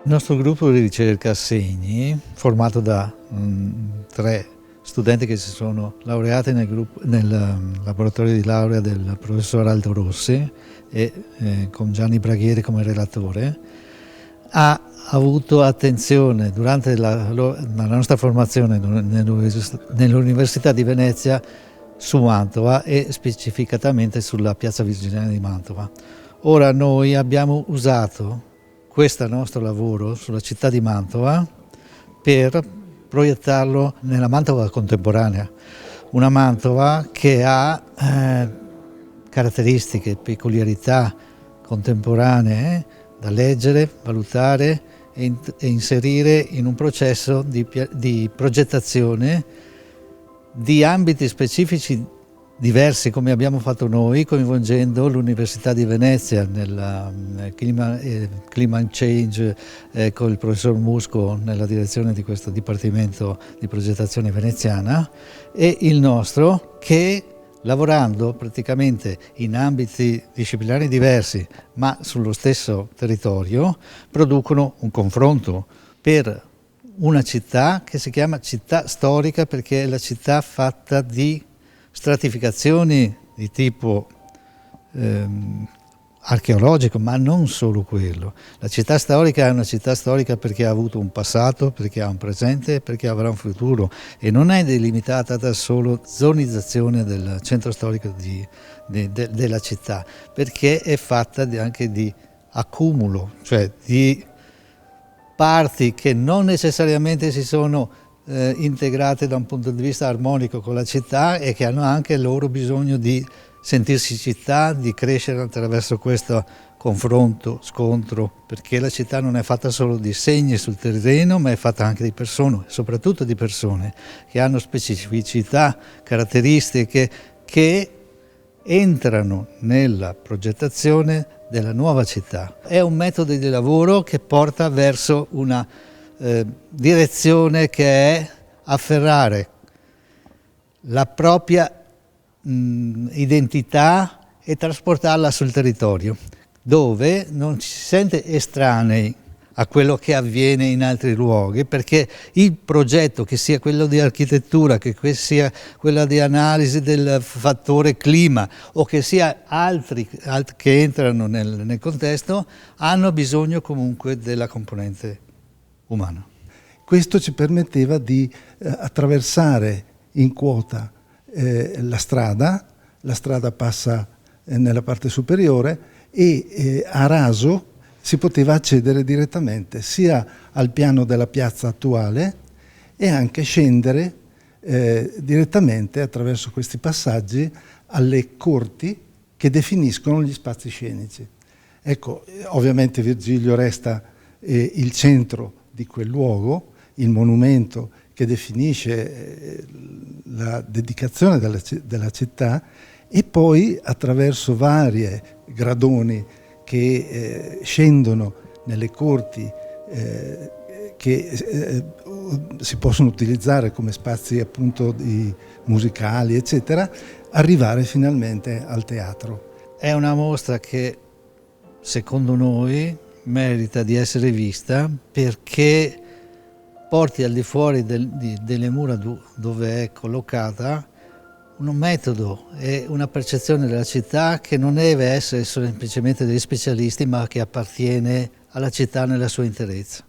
Il nostro gruppo di ricerca Segni, formato da 3 studenti che si sono laureati nel laboratorio di laurea del professor Aldo Rossi e con Gianni Braghieri come relatore, ha avuto attenzione durante la nostra formazione nell'Università di Venezia su Mantova e specificatamente sulla Piazza Virginiana di Mantova. Ora noi abbiamo usato questo nostro lavoro sulla città di Mantova per proiettarlo nella Mantova contemporanea, una Mantova che ha caratteristiche, peculiarità contemporanee da leggere, valutare e inserire in un processo di progettazione di ambiti specifici diversi, come abbiamo fatto noi, coinvolgendo l'Università di Venezia nel climate change con il professor Musco nella direzione di questo Dipartimento di Progettazione veneziana, e il nostro che, lavorando praticamente in ambiti disciplinari diversi ma sullo stesso territorio, producono un confronto per una città che si chiama città storica perché è la città fatta di stratificazioni di tipo archeologico, ma non solo quello. La città storica è una città storica perché ha avuto un passato, perché ha un presente e perché avrà un futuro, e non è delimitata da solo zonizzazione del centro storico della città, perché è fatta anche di accumulo, cioè di parti che non necessariamente si sono integrate da un punto di vista armonico con la città e che hanno anche loro bisogno di sentirsi città, di crescere attraverso questo confronto, scontro, perché la città non è fatta solo di segni sul terreno, ma è fatta anche di persone, soprattutto di persone che hanno specificità, caratteristiche che entrano nella progettazione della nuova città. È un metodo di lavoro che porta verso una direzione che è afferrare la propria identità e trasportarla sul territorio, dove non ci si sente estranei a quello che avviene in altri luoghi, perché il progetto, che sia quello di architettura, che sia quello di analisi del fattore clima o che sia altri che entrano nel contesto, hanno bisogno comunque della componente umana. Questo ci permetteva di attraversare in quota la strada passa nella parte superiore e a raso si poteva accedere direttamente sia al piano della piazza attuale e anche scendere direttamente attraverso questi passaggi alle corti che definiscono gli spazi scenici. Ecco, ovviamente Virgilio resta il centro di quel luogo, il monumento che definisce la dedicazione della città, e poi attraverso vari gradoni che scendono nelle corti che si possono utilizzare come spazi appunto musicali eccetera, arrivare finalmente al teatro. È una mostra che secondo noi merita di essere vista perché porti al di fuori delle mura dove è collocata un metodo e una percezione della città che non deve essere semplicemente degli specialisti, ma che appartiene alla città nella sua interezza.